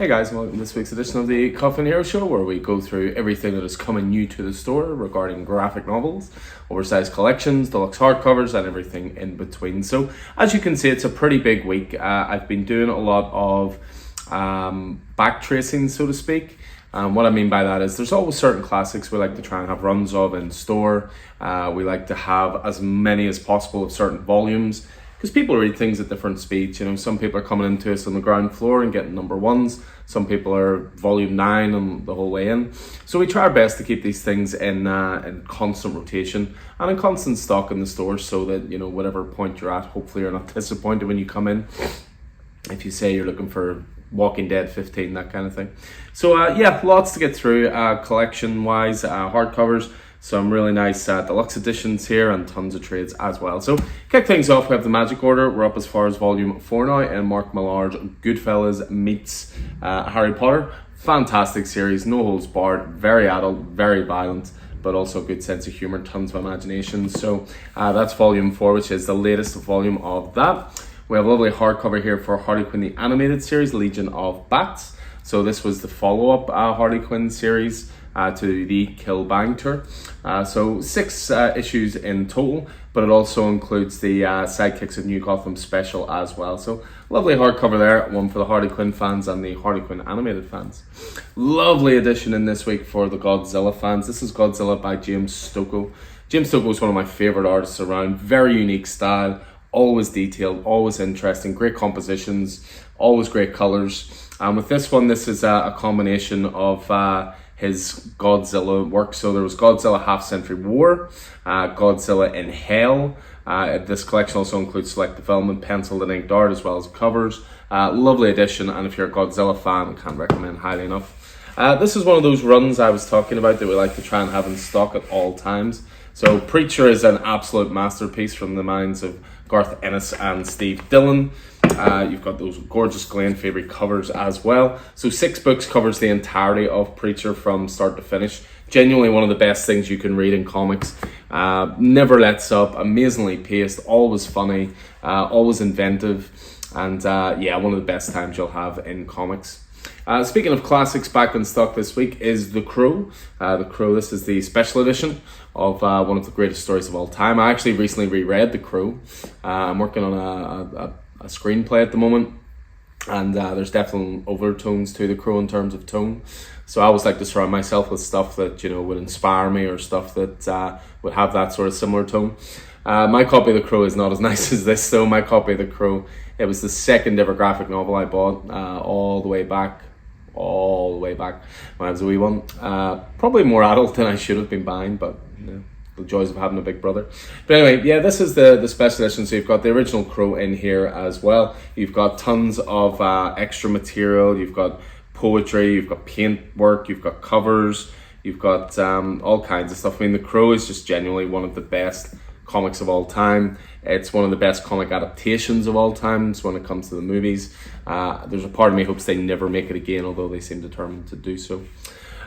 Hey guys, welcome to this week's edition of the Coffin Hero Show, where we go through everything that is coming new to the store regarding graphic novels, oversized collections, deluxe hardcovers, and everything in between. So, as you can see, it's a pretty big week. I've been doing a lot of back tracing, so to speak. What I mean by that is there's always certain classics we like to try and have runs of in store. We like to have as many as possible of certain volumes, because people read things at different speeds. You know, some people are coming into us on the ground floor and getting number ones. Some people are volume 9 and the whole way in. So we try our best to keep these things in constant rotation and in constant stock in the stores, so that, you know, whatever point you're at, hopefully you're not disappointed when you come in. If you say you're looking for Walking Dead 15, that kind of thing. So yeah, lots to get through collection wise, hardcovers. Some really nice deluxe editions here and tons of trades as well. So kick things off, we have the Magic Order. We're up as far as volume 4 now, and Mark Millar's Goodfellas meets Harry Potter. Fantastic series, no holds barred, very adult, very violent, but also a good sense of humour, tons of imagination. So that's volume 4, which is the latest volume of that. We have a lovely hardcover here for Harley Quinn, the animated series, Legion of Bats. So this was the follow-up Harley Quinn series to the Kill Bang tour. So 6 issues in total, but it also includes the Sidekicks of New Gotham special as well. So lovely hardcover there, one for the Harley Quinn fans and the Harley Quinn animated fans. Lovely edition in this week for the Godzilla fans. This is Godzilla by James Stokoe. James Stokoe is one of my favourite artists around. Very unique style, always detailed, always interesting, great compositions, always great colours. And with this one, this is a combination of his Godzilla work. So there was Godzilla Half Century War, Godzilla in Hell. This collection also includes select development, penciled and inked art, as well as covers. Lovely edition, and if you're a Godzilla fan, I can't recommend highly enough. This is one of those runs I was talking about that we like to try and have in stock at all times. So Preacher is an absolute masterpiece from the minds of Garth Ennis and Steve Dillon. You've got those gorgeous Glen Fabry covers as well. So 6 books covers the entirety of Preacher from start to finish. Genuinely one of the best things you can read in comics. Never lets up, amazingly paced, always funny, always inventive, and yeah, one of the best times you'll have in comics. Speaking of classics, back in stock this week is The Crow. The Crow, this is the special edition of one of the greatest stories of all time. I actually recently reread The Crow. I'm working on a screenplay at the moment, and there's definitely overtones to The Crow in terms of tone. So I always like to surround myself with stuff that, you know, would inspire me, or stuff that would have that sort of similar tone. My copy of The Crow is not as nice as this, though. My copy of The Crow, it was the second ever graphic novel I bought, all the way back when I was a wee one. Probably more adult than I should have been buying, but you know, the joys of having a big brother. But anyway, yeah, this is the special edition. So you've got the original Crow in here as well. You've got tons of extra material. You've got poetry, you've got paint work, you've got covers, you've got all kinds of stuff. I mean, The Crow is just genuinely one of the best comics of all time. It's one of the best comic adaptations of all times when it comes to the movies. There's a part of me hopes they never make it again, although they seem determined to do so.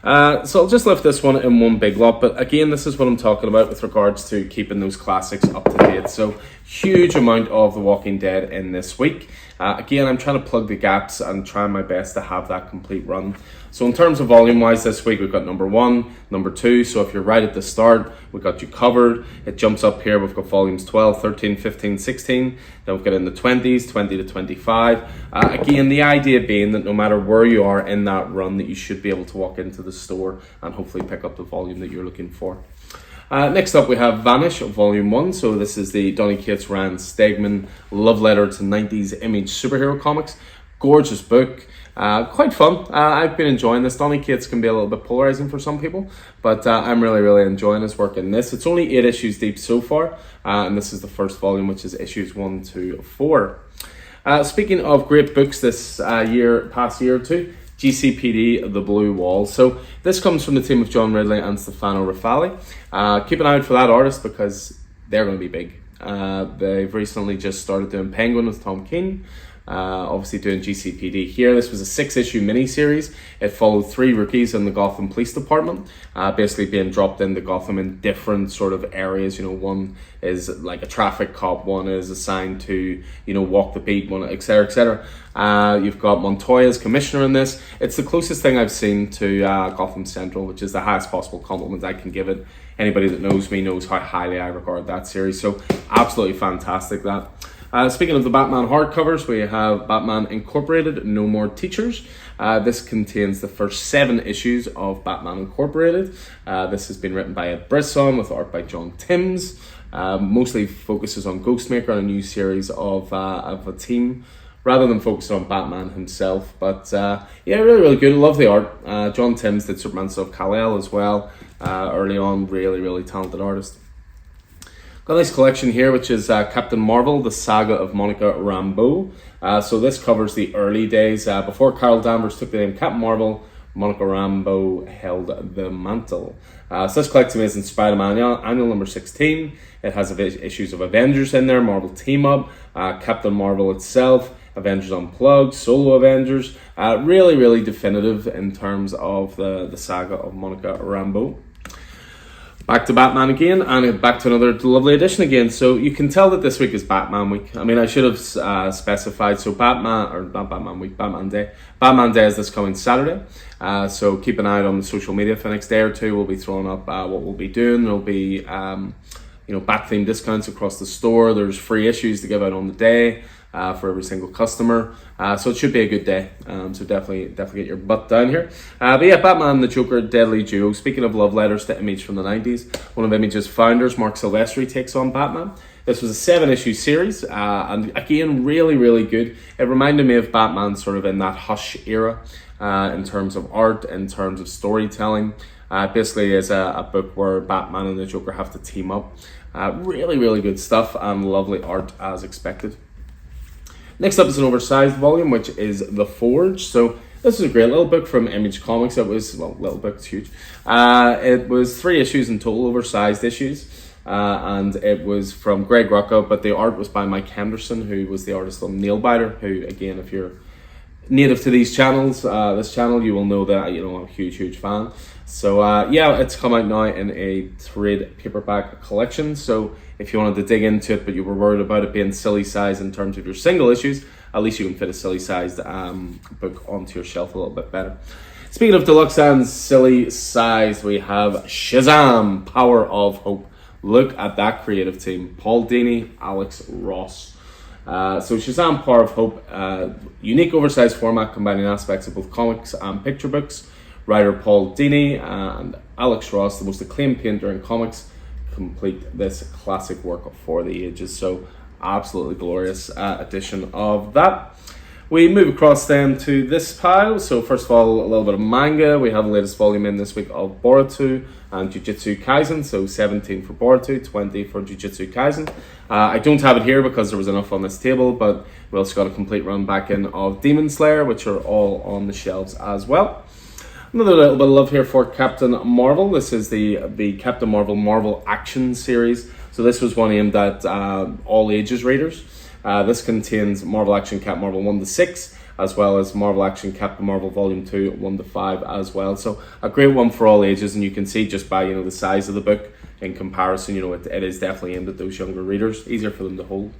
So I'll just lift this one in one big lot, but again, this is what I'm talking about with regards to keeping those classics up to date. So huge amount of The Walking Dead in this week. Again, I'm trying to plug the gaps and trying my best to have that complete run. So in terms of volume wise this week, we've got number 1, number 2. So if you're right at the start, we've got you covered. It jumps up here. We've got volumes 12, 13, 15, 16. Then we've got in the 20s, 20 to 25. Again, the idea being that no matter where you are in that run, that you should be able to walk into the store and hopefully pick up the volume that you're looking for. Next up, we have Vanish, Volume 1. So this is the Donny Cates Rand Stegman love letter to 90s Image superhero comics. Gorgeous book. Quite fun. I've been enjoying this. Donny Cates can be a little bit polarizing for some people, but I'm really enjoying his work in this. It's only 8 issues deep so far, and this is the first volume, which is issues 1 to 4. Speaking of great books this past year or two, GCPD, The Blue Wall. So this comes from the team of John Ridley and Stefano Raffaele. Keep an eye out for that artist, because they're going to be big. They've recently just started doing Penguin with Tom King. obviously doing GCPD here. This was a 6-issue mini-series. It followed 3 rookies in the Gotham Police Department, basically being dropped into Gotham in different sort of areas. One is like a traffic cop, one is assigned to, walk the beat, one, etc., etc. You've got Montoya as commissioner in this. It's the closest thing I've seen to Gotham Central, which is the highest possible compliment I can give it. Anybody that knows me knows how highly I regard that series. So absolutely fantastic that. Speaking of the Batman hardcovers, we have Batman Incorporated, No More Teachers. This contains the first 7 issues of Batman Incorporated. This has been written by Ed Brisson with art by John Timms. Mostly focuses on Ghostmaker and a new series of a team, rather than focusing on Batman himself. But really, really good. Love the art. John Timms did Superman stuff, Kal-El as well. Early on, really, really talented artist. Got a nice collection here, which is Captain Marvel, the Saga of Monica Rambeau. So this covers the early days. Before Carol Danvers took the name Captain Marvel, Monica Rambeau held the mantle. So this collection is in Spider-Man Annual number 16. It has issues of Avengers in there, Marvel Team Up, Captain Marvel itself, Avengers Unplugged, Solo Avengers. Really, really definitive in terms of the saga of Monica Rambeau. Back to Batman again, and back to another lovely edition again. So you can tell that this week is Batman week. I mean, I should have specified. So Batman Day. Batman Day is this coming Saturday. So keep an eye out on the social media for the next day or two. We'll be throwing up what we'll be doing. There'll be Bat-themed discounts across the store. There's free issues to give out on the day for every single customer. So it should be a good day. So definitely get your butt down here. But yeah, Batman and the Joker, deadly duo. Speaking of love letters to Image from the 90s, one of Image's founders, Mark Silvestri, takes on Batman. This was a 7-issue series, and again, really, really good. It reminded me of Batman sort of in that Hush era, in terms of art, in terms of storytelling. Basically is a book where Batman and the Joker have to team up. Really, really good stuff and lovely art as expected. Next up is an oversized volume, which is The Forge. So this is a great little book from Image Comics. It was, little book, it's huge. It was 3 issues in total, oversized issues. And it was from Greg Rucka, but the art was by Mike Henderson, who was the artist on Nailbiter, who, again, if you're native to these channels, this channel, you will know that, I'm a huge fan. So it's come out now in a trade paperback collection. So if you wanted to dig into it, but you were worried about it being silly size in terms of your single issues, at least you can fit a silly sized book onto your shelf a little bit better. Speaking of deluxe and silly size, we have Shazam! Power of Hope. Look at that creative team. Paul Dini, Alex Ross. So Shazam! Power of Hope, unique oversized format combining aspects of both comics and picture books. Writer Paul Dini and Alex Ross, the most acclaimed painter in comics, complete this classic work for the ages. So absolutely glorious edition of that. We move across then to this pile. So first of all, a little bit of manga. We have the latest volume in this week of Boruto and Jujutsu Kaisen. So 17 for Boruto, 20 for Jujutsu Kaisen. I don't have it here because there was enough on this table, but we also got a complete run back in of Demon Slayer, which are all on the shelves as well. Another little bit of love here for Captain Marvel. This is the Captain Marvel Action series. So this was one aimed at all ages readers. This contains Marvel Action Cap Marvel 1-6, as well as Marvel Action Captain Marvel Volume 2 1-5 as well. So a great one for all ages, and you can see just by the size of the book in comparison, it is definitely aimed at those younger readers, easier for them to hold.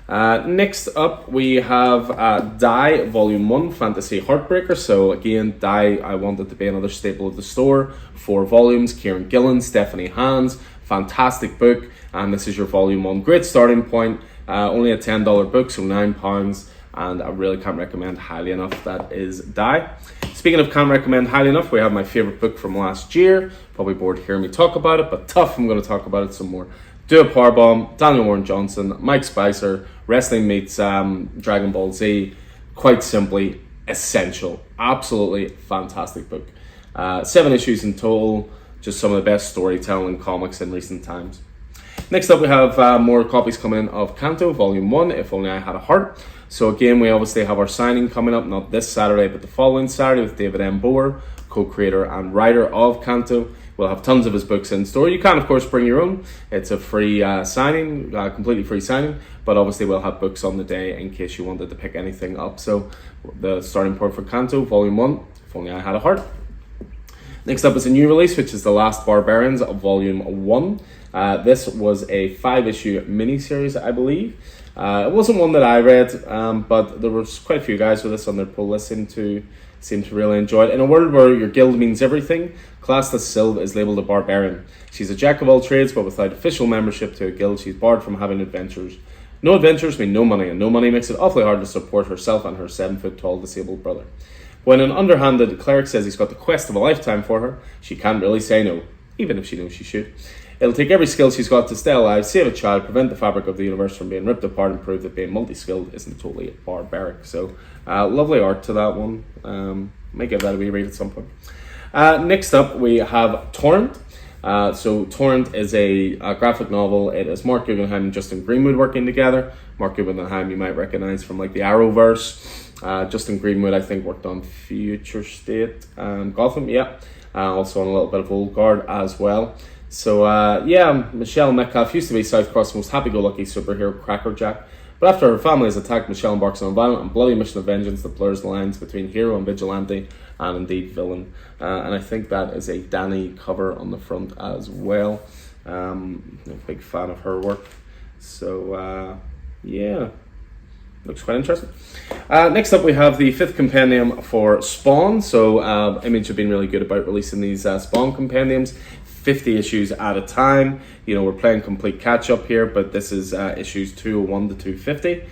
Next up we have Die Volume 1 Fantasy Heartbreaker. So again, Die, I wanted to be another staple of the store. 4 volumes, Kieran Gillen, Stephanie Hans, fantastic book, and this is your Volume 1. Great starting point, only a $10 book, so £9, and I really can't recommend highly enough. That is Die. Speaking of can't recommend highly enough, we have my favourite book from last year. Probably bored hearing me talk about it, but tough, I'm going to talk about it some more. Do a Powerbomb, Daniel Warren Johnson, Mike Spicer, Wrestling Meets Dragon Ball Z. Quite simply, essential. Absolutely fantastic book. 7 issues in total, just some of the best storytelling comics in recent times. Next up we have more copies coming in of Kanto Volume 1, If Only I Had a Heart. So again, we obviously have our signing coming up, not this Saturday, but the following Saturday with David M. Boer. co-creator and writer of Kanto. We'll have tons of his books in store. You can, of course, bring your own. It's a free signing, completely free signing, but obviously we'll have books on the day in case you wanted to pick anything up. So the starting point for Kanto, Volume 1, If Only I Had a Heart. Next up is a new release, which is The Last Barbarians, Volume 1. This was a 5-issue miniseries, I believe. It wasn't one that I read, but there was quite a few guys with this on their pull list seem to really enjoy it. In a world where your guild means everything, Classless Sylve is labelled a barbarian. She's a jack of all trades, but without official membership to a guild, she's barred from having adventures. No adventures mean no money, and no money makes it awfully hard to support herself and her 7-foot-tall disabled brother. When an underhanded cleric says he's got the quest of a lifetime for her, she can't really say no, even if she knows she should. It'll take every skill she's got to stay alive, save a child, prevent the fabric of the universe from being ripped apart, and prove that being multi-skilled isn't totally barbaric. So, lovely art to that one. Might give that a wee read at some point. Next up, we have Torrent. So Torrent is a graphic novel. It is Mark Guggenheim and Justin Greenwood working together. Mark Guggenheim you might recognize from like the Arrowverse. Justin Greenwood I think worked on Future State and Gotham, also on a little bit of Old Guard as well. So Michelle Metcalf used to be South Cross's most happy-go-lucky superhero crackerjack, but after her family is attacked, Michelle embarks on a violent and bloody mission of vengeance that blurs the lines between hero and vigilante, and indeed villain. And I think that is a Danny cover on the front as well. I'm a big fan of her work. So looks quite interesting. Next up we have the 5th compendium for Spawn. So Image have been really good about releasing these Spawn compendiums, 50 issues at a time. You know, we're playing complete catch up here, but this is issues 201 to 250.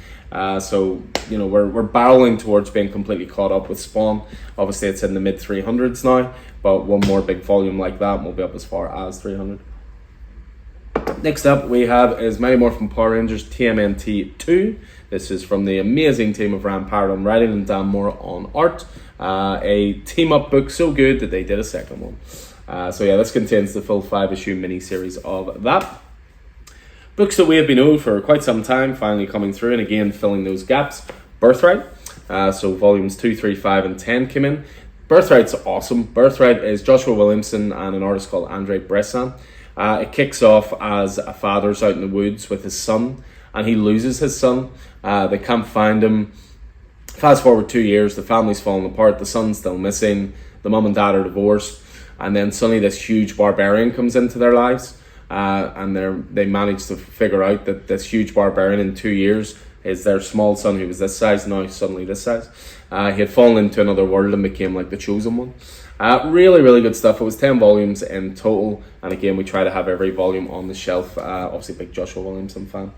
So you know, we're barreling towards being completely caught up with Spawn. Obviously it's in the mid 300s now, but one more big volume like that and we'll be up as far as 300. Next up we have is Mighty Morphin Power Rangers TMNT 2. This is from the amazing team of Rand Parrott on writing and Dan Moore on art. A team up book so good that they did a second one. This contains the full 5-issue mini-series of that. Books that we have been owed for quite some time, finally coming through, and again filling those gaps. Birthright, so volumes 2, 3, 5, and 10 came in. Birthright's awesome. Birthright is Joshua Williamson and an artist called Andre Bressan. It kicks off as a father's out in the woods with his son, and he loses his son. They can't find him. Fast forward 2 years, the family's falling apart, the son's still missing, the mum and dad are divorced, and then suddenly this huge barbarian comes into their lives. And they managed to figure out that this huge barbarian in 2 years is their small son who was this size, now suddenly this size. He had fallen into another world and became like the chosen one. Really, really good stuff. It was 10 volumes in total, and again we try to have every volume on the shelf. Obviously big Joshua Williamson fan.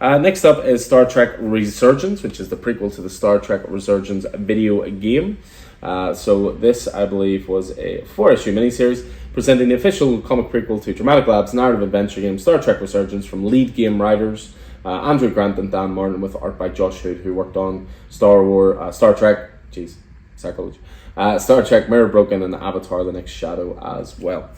Next up is Star Trek Resurgence, which is the prequel to the Star Trek Resurgence video game. So this, I believe, was a 4-issue miniseries presenting the official comic prequel to Dramatic Lab's narrative adventure game Star Trek Resurgence from lead game writers Andrew Grant and Dan Martin, with art by Josh Hood, who worked on Star Trek Mirror Broken and Avatar The Next Shadow as well.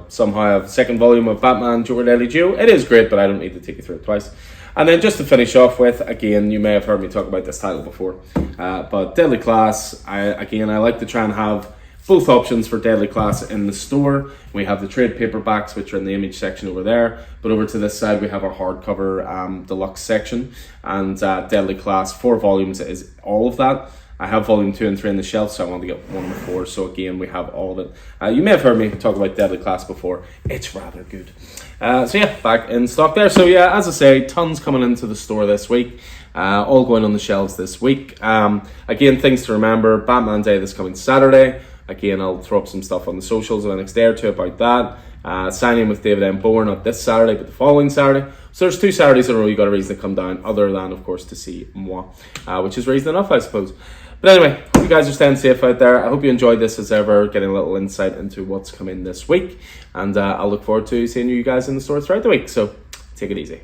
Somehow I have a second volume of Batman Joker Deadly Duo. It is great, but I don't need to take you through it twice. And then just to finish off with, again, you may have heard me talk about this title before, but Deadly Class, I like to try and have both options for Deadly Class in the store. We have the trade paperbacks, which are in the Image section over there, but over to this side we have our hardcover deluxe section, and Deadly Class 4 volumes is all of that. I have volume 2 and 3 on the shelf, so I want to get 1 before. So again, we have all of it. You may have heard me talk about Deadly Class before. It's rather good. Back in stock there. So as I say, tons coming into the store this week. All going on the shelves this week. Again, things to remember. Batman Day this coming Saturday. Again, I'll throw up some stuff on the socials in the next day or two about that. Signing with David M. Bower, not this Saturday, but the following Saturday. So there's 2 Saturdays in a row you got a reason to come down, other than, of course, to see moi, which is reason enough, I suppose. But anyway, you guys are staying safe out there. I hope you enjoyed this as ever, getting a little insight into what's coming this week. And I'll look forward to seeing you guys in the store throughout the week. So take it easy.